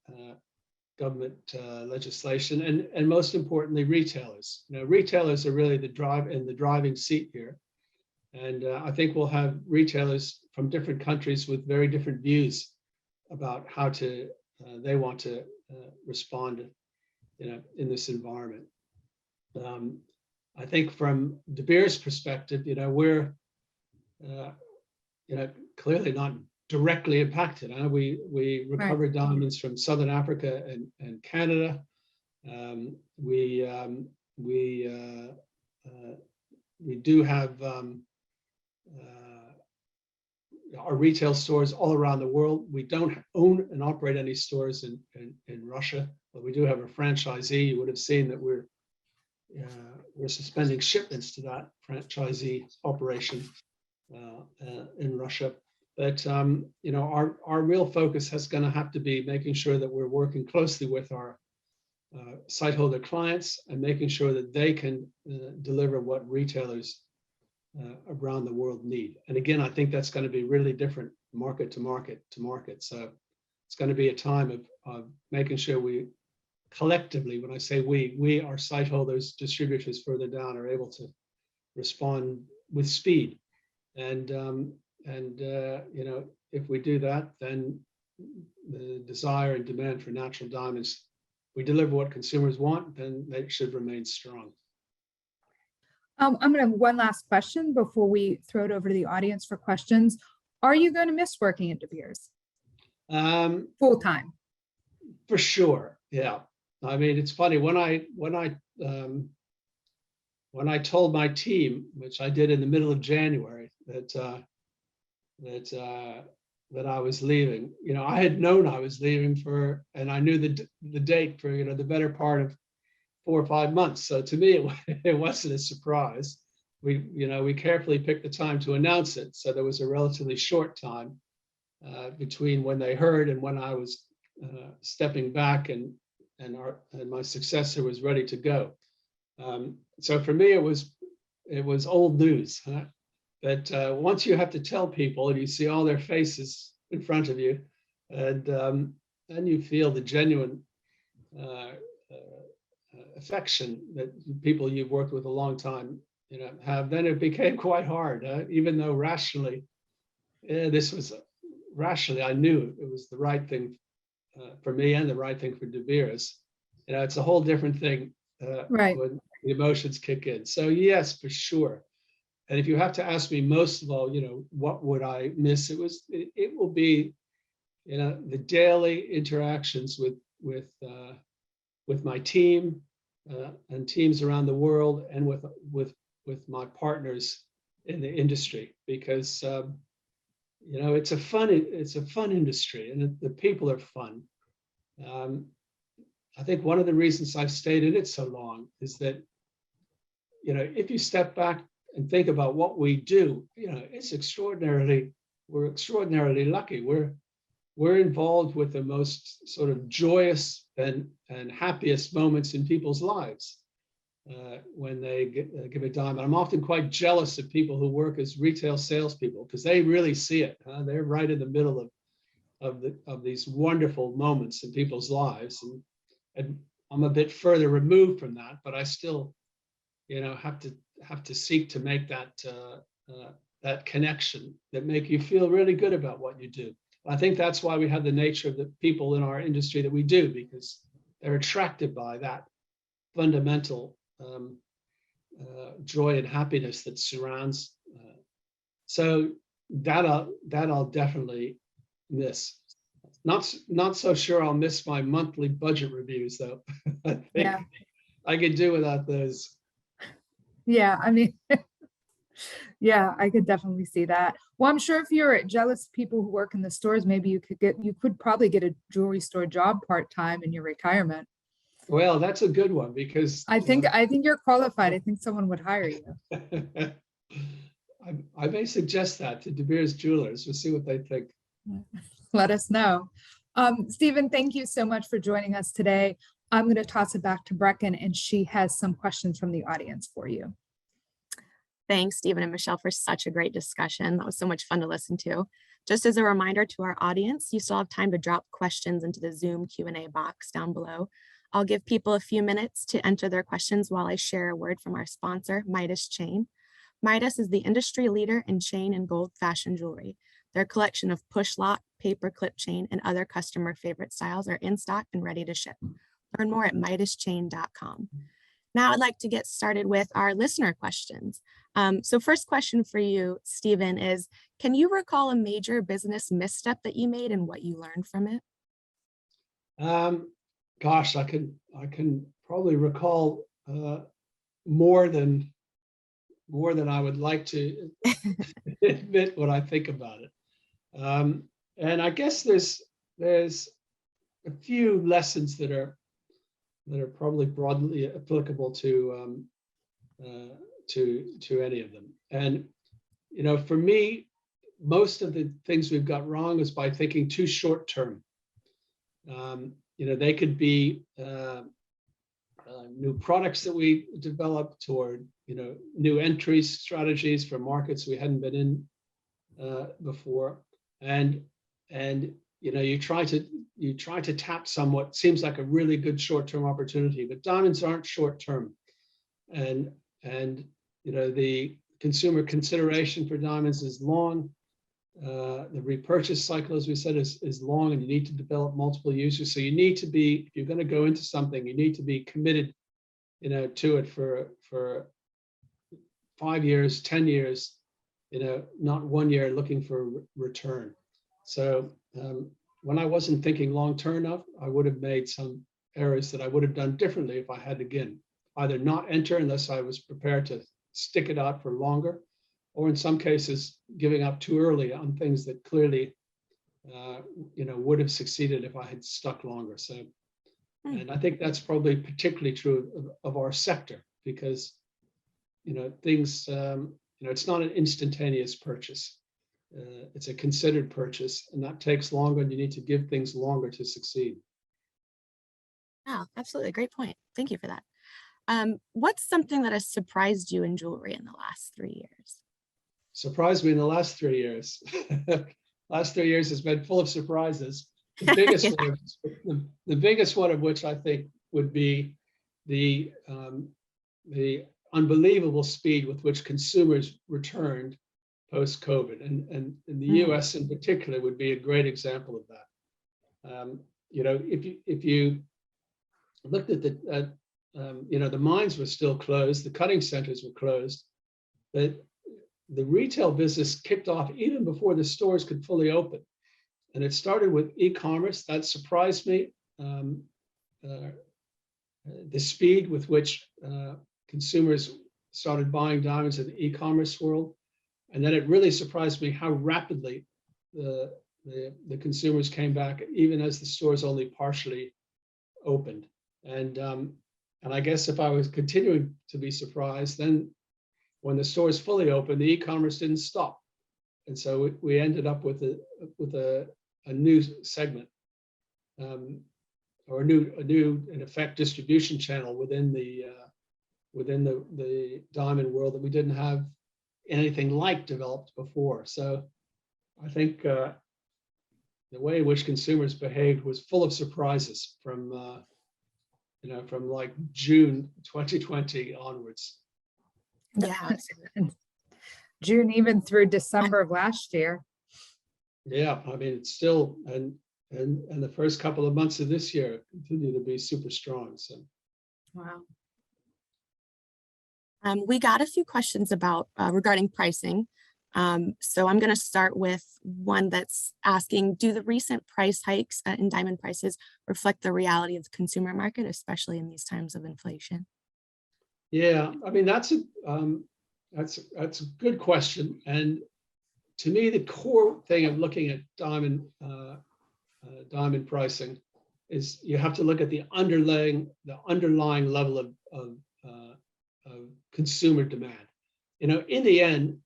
government legislation, and most importantly, retailers. Retailers are really the driving seat here, And I think we'll have retailers from different countries with very different views about how they want to respond, in this environment. I think from De Beers' perspective, we're, clearly not directly impacted. We recover diamonds from Southern Africa and Canada. We do have our retail stores all around the world. We don't own and operate any stores in Russia, but we do have a franchisee. You would have seen that we're suspending shipments to that franchisee operation in Russia. But our real focus is going to have to be making sure that we're working closely with our site holder clients and making sure that they can deliver what retailers around the world need. And again, I think that's going to be really different market to market to market. So it's going to be a time of making sure we collectively, when I say we, our site holders, distributors further down, are able to respond with speed. And if we do that, then the desire and demand for natural diamonds, we deliver what consumers want, then they should remain strong. I'm going to have one last question before we throw it over to the audience for questions. Are you going to miss working at De Beers full time? For sure, yeah. I mean, it's funny when I told my team, which I did in the middle of January, that I was leaving. I had known I was leaving and I knew the date for the better part of 4 or 5 months. So to me, it wasn't a surprise. We carefully picked the time to announce it, so there was a relatively short time between when they heard and when I was stepping back and my successor was ready to go. So for me, it was old news. Huh? But once you have to tell people and you see all their faces in front of you, and then you feel the genuine affection that people you've worked with a long time have, then it became quite hard. Even though rationally, I knew it was the right thing for me and the right thing for De Beers. It's a whole different thing when the emotions kick in. So yes, for sure. And if you have to ask me, most of all, what would I miss? It will be, the daily interactions with my team and teams around the world, and with my partners in the industry, because it's a fun industry, and the people are fun. I think one of the reasons I've stayed in it so long is that, if you step back and think about what we do, we're extraordinarily lucky. We're involved with the most sort of joyous and happiest moments in people's lives when they give a diamond. I'm often quite jealous of people who work as retail salespeople, because they really see it. They're right in the middle of these wonderful moments in people's lives, and I'm a bit further removed from that, but I still, have to seek to make that connection that make you feel really good about what you do. I think that's why we have the nature of the people in our industry that we do, because they're attracted by that fundamental joy and happiness that surrounds. So that I'll definitely miss. Not so sure I'll miss my monthly budget reviews, though. I think I could do without those. Yeah, I mean, yeah, I could definitely see that. Well, I'm sure if you're jealous of people who work in the stores, maybe you could probably get a jewelry store job part-time in your retirement. Well, that's a good one, because I think you're qualified. I think someone would hire you. I may suggest that to De Beers Jewelers. We'll see what they think. Let us know. Stephen, thank you so much for joining us today. I'm going to toss it back to Brecken, and she has some questions from the audience for you. Thanks, Stephen and Michelle, for such a great discussion. That was so much fun to listen to. Just as a reminder to our audience, you still have time to drop questions into the Zoom Q&A box down below. I'll give people a few minutes to enter their questions while I share a word from our sponsor, Midas Chain. Midas is the industry leader in chain and gold fashion jewelry. Their collection of push lock, paper clip chain, and other customer favorite styles are in stock and ready to ship. Learn more at midaschain.com. Now I'd like to get started with our listener questions. So first question for you, Stephen, is can you recall a major business misstep that you made and what you learned from it? Gosh, I can probably recall more than I would like to admit when I think about it. And I guess there's a few lessons that are probably broadly applicable to any of them. And for me, most of the things we've got wrong is by thinking too short term. They could be new products that we developed, or new entry strategies for markets we hadn't been in before, and you try to tap somewhat seems like a really good short-term opportunity, but diamonds aren't short-term, and the consumer consideration for diamonds is long. The repurchase cycle, as we said, is long, and you need to develop multiple users. So you need to be, if you're going to go into something, you need to be committed, to it for 5 years, 10 years, not 1 year looking for return. So when I wasn't thinking long term enough, I would have made some errors that I would have done differently if I had again either not enter unless I was prepared to stick it out for longer, or in some cases giving up too early on things that clearly would have succeeded if I had stuck longer. So, and I think that's probably particularly true of our sector, because things it's not an instantaneous purchase. It's a considered purchase, and that takes longer, and you need to give things longer to succeed. Oh, absolutely. Great point. Thank you for that. What's something that has surprised you in jewelry in the last 3 years? Surprised me in the last 3 years. Last 3 years has been full of surprises. The biggest the biggest one of which I think would be the unbelievable speed with which consumers returned post-COVID, and in the US in particular would be a great example of that. If you looked at the mines were still closed, the cutting centers were closed, but the retail business kicked off even before the stores could fully open. And it started with e-commerce. That surprised me. The speed with which consumers started buying diamonds in the e-commerce world. And then it really surprised me how rapidly the consumers came back, even as the stores only partially opened. And I guess if I was continuing to be surprised, then when the stores fully opened, the e-commerce didn't stop, and so we ended up with a new segment, or a new in effect distribution channel within the diamond world that we didn't have anything like developed before. So I think the way in which consumers behaved was full of surprises from like June 2020 onwards. Yeah. June, even through December of last year. Yeah, I mean, it's still, and the first couple of months of this year continue to be super strong. So, Wow. We got a few questions about regarding pricing. So I'm going to start with one that's asking, do the recent price hikes in diamond prices reflect the reality of the consumer market, especially in these times of inflation? yeah, I mean, that's a good question. And to me, the core thing of looking at diamond pricing is you have to look at the underlying level of consumer demand. In the end,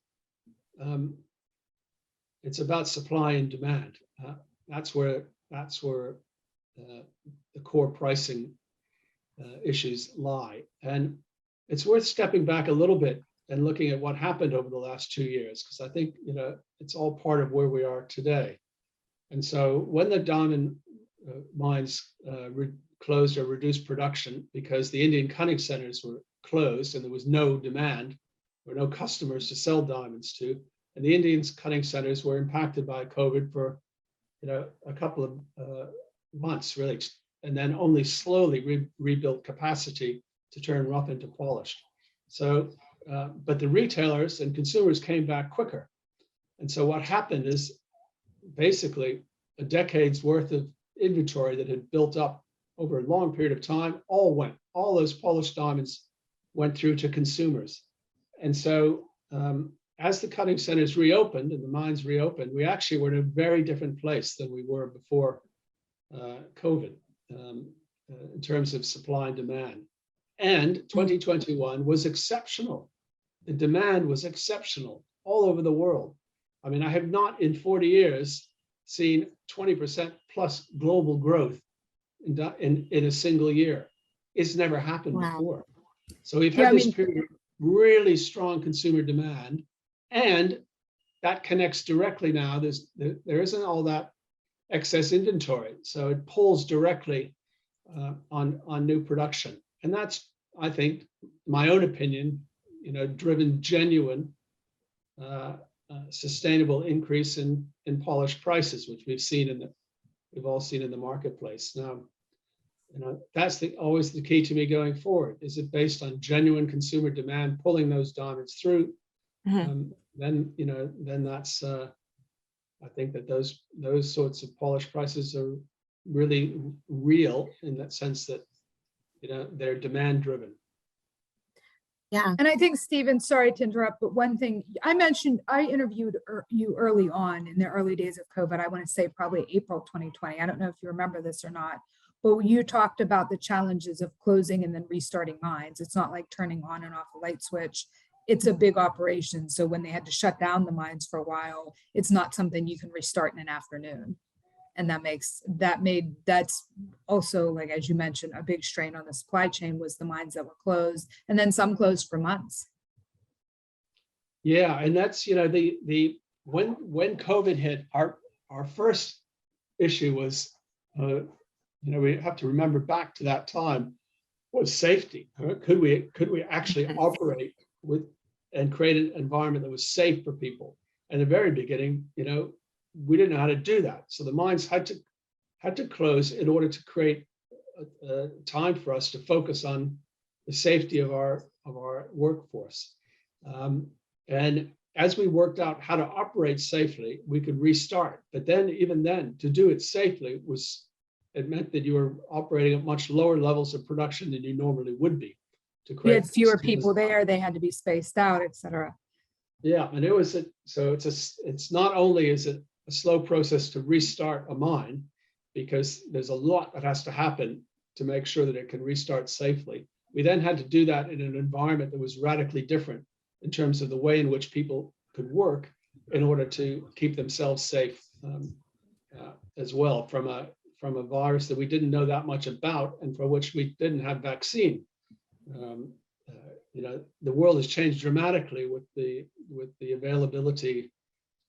it's about supply and demand. That's where the core pricing issues lie. And it's worth stepping back a little bit and looking at what happened over the last 2 years, because I think it's all part of where we are today. And so when the diamond mines closed or reduced production because the Indian cutting centers were closed and there was no demand, were no customers to sell diamonds to. And the Indian cutting centers were impacted by COVID for, a couple of months, really, and then only slowly rebuilt capacity to turn rough into polished. So, but the retailers and consumers came back quicker. And so what happened is basically a decade's worth of inventory that had built up over a long period of time, all those polished diamonds went through to consumers. And so as the cutting centers reopened and the mines reopened, we actually were in a very different place than we were before COVID in terms of supply and demand. And 2021 was exceptional. The demand was exceptional all over the world. I mean, I have not in 40 years seen 20% plus global growth in a single year. It's never happened before. So we've had this period of really strong consumer demand, and that connects directly now. There isn't all that excess inventory, so it pulls directly on new production, and that's, I think, my own opinion, driven genuine sustainable increase in polished prices, which we've all seen in the marketplace. Now, that's always the key to me going forward. Is it based on genuine consumer demand pulling those diamonds through? Then that's I think that those sorts of polished prices are really real in that sense that they're demand driven. Yeah. And I think, Stephen, sorry to interrupt, but one thing I mentioned, I interviewed you early on in the early days of COVID. I want to say probably April 2020. I don't know if you remember this or not, but you talked about the challenges of closing and then restarting mines. It's not like turning on and off a light switch. It's a big operation. So when they had to shut down the mines for a while, it's not something you can restart in an afternoon. And that's also, like, as you mentioned, a big strain on the supply chain was the mines that were closed, and then some closed for months. Yeah, and that's, when COVID hit, our first issue was, we have to remember back to that time, was safety. Could we actually operate with and create an environment that was safe for people? In the very beginning, we didn't know how to do that. So the mines had to close in order to create a time for us to focus on the safety of our workforce. And as we worked out how to operate safely, we could restart. But then, even then, to do it safely it meant that you were operating at much lower levels of production than you normally would be. To create, you had fewer people there, they had to be spaced out, et cetera. Yeah, and it's not only is it a slow process to restart a mine, because there's a lot that has to happen to make sure that it can restart safely. We then had to do that in an environment that was radically different in terms of the way in which people could work in order to keep themselves safe as well from a virus that we didn't know that much about and for which we didn't have vaccine. The world has changed dramatically with the availability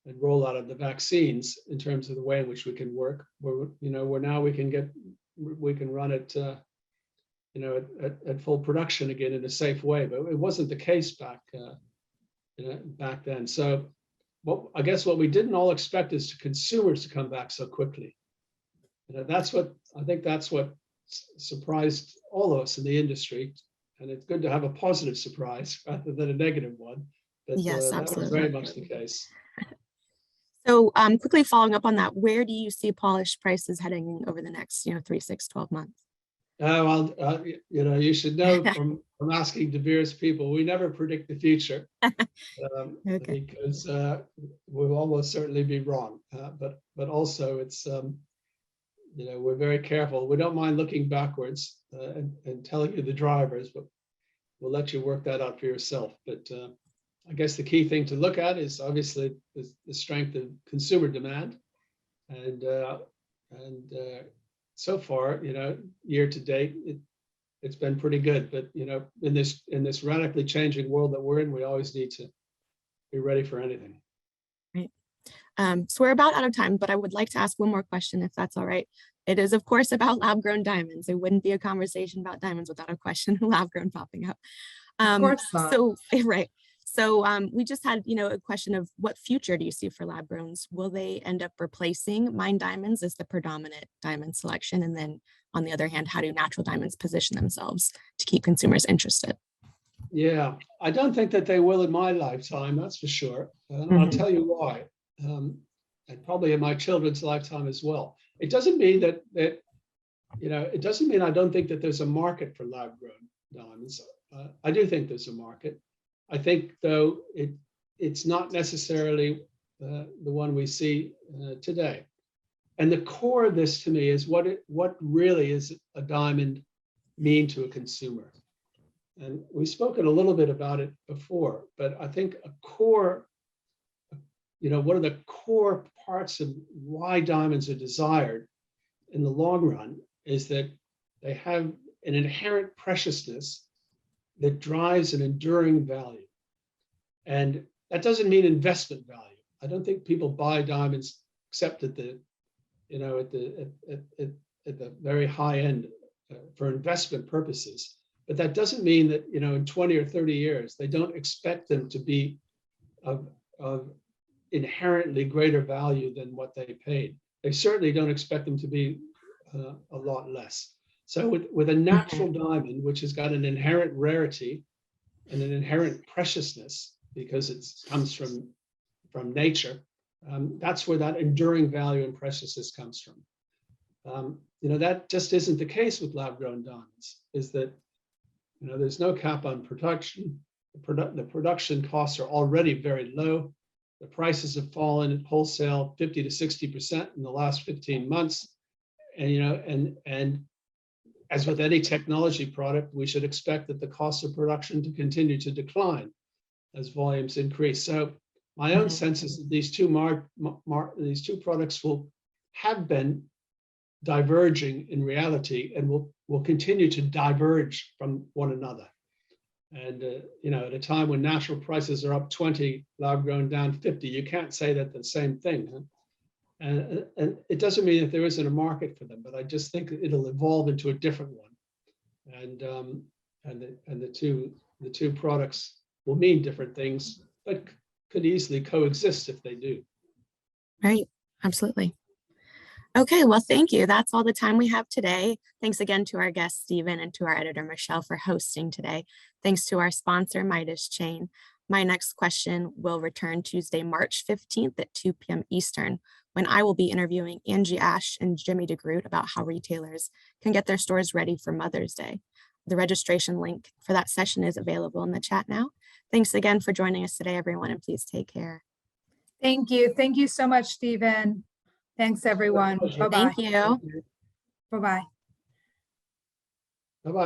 and rollout of the vaccines in terms of the way in which we can work. Where now we can run it, at full production again in a safe way. But it wasn't the case back then. So, I guess what we didn't all expect is to consumers to come back so quickly. That's what surprised all of us in the industry. And it's good to have a positive surprise rather than a negative one. But yes, that absolutely. was very much the case. So quickly following up on that, where do you see polished prices heading over the next 3, 6, 12 months? You should know from asking De Beers people, we never predict the future Okay. because we'll almost certainly be wrong. But also it's, we're very careful. We don't mind looking backwards and telling you the drivers, but we'll let you work that out for yourself. But I guess the key thing to look at is obviously the strength of consumer demand, and so far, year to date, it's been pretty good. But in this radically changing world that we're in, we always need to be ready for anything. Right. So we're about out of time, but I would like to ask one more question, if that's all right. It is, of course, about lab-grown diamonds. It wouldn't be a conversation about diamonds without a question lab-grown popping up. Of course not. So, right. So we just had, a question of what future do you see for lab growns? Will they end up replacing mined diamonds as the predominant diamond selection? And then on the other hand, how do natural diamonds position themselves to keep consumers interested? Yeah, I don't think that they will in my lifetime, that's for sure. And I'll tell you why. And probably in my children's lifetime as well. It doesn't mean that it doesn't mean I don't think that there's a market for lab-grown diamonds. I do think there's a market. I think, though, it's not necessarily the one we see today. And the core of this to me is what really is a diamond mean to a consumer. And we've spoken a little bit about it before, but I think a core, one of the core parts of why diamonds are desired in the long run is that they have an inherent preciousness that drives an enduring value. And that doesn't mean investment value. I don't think people buy diamonds except at the, at the very high end for investment purposes. But that doesn't mean that, in 20 or 30 years, they don't expect them to be of inherently greater value than what they paid. They certainly don't expect them to be a lot less. So with a natural diamond, which has got an inherent rarity and an inherent preciousness because it comes from nature, that's where that enduring value and preciousness comes from. That just isn't the case with lab-grown diamonds, is that there's no cap on production. The production costs are already very low. The prices have fallen at wholesale 50 to 60% in the last 15 months. And as with any technology product, we should expect that the cost of production to continue to decline as volumes increase. So my own sense is that these two products have been diverging in reality and will continue to diverge from one another. And at a time when natural prices are up 20, lab-grown down 50, you can't say that the same thing. Huh? And it doesn't mean that there isn't a market for them, but I just think it'll evolve into a different one. And the two products will mean different things, but could easily coexist if they do. Right, absolutely. Okay, well, thank you. That's all the time we have today. Thanks again to our guest, Stephen, and to our editor, Michelle, for hosting today. Thanks to our sponsor, Midas Chain. My next question will return Tuesday, March 15th at 2 p.m. Eastern, when I will be interviewing Angie Ash and Jimmy DeGroot about how retailers can get their stores ready for Mother's Day. The registration link for that session is available in the chat now. Thanks again for joining us today, everyone, and please take care. Thank you. Thank you so much, Stephen. Thanks, everyone. Bye-bye. Thank you. Bye-bye. Bye-bye.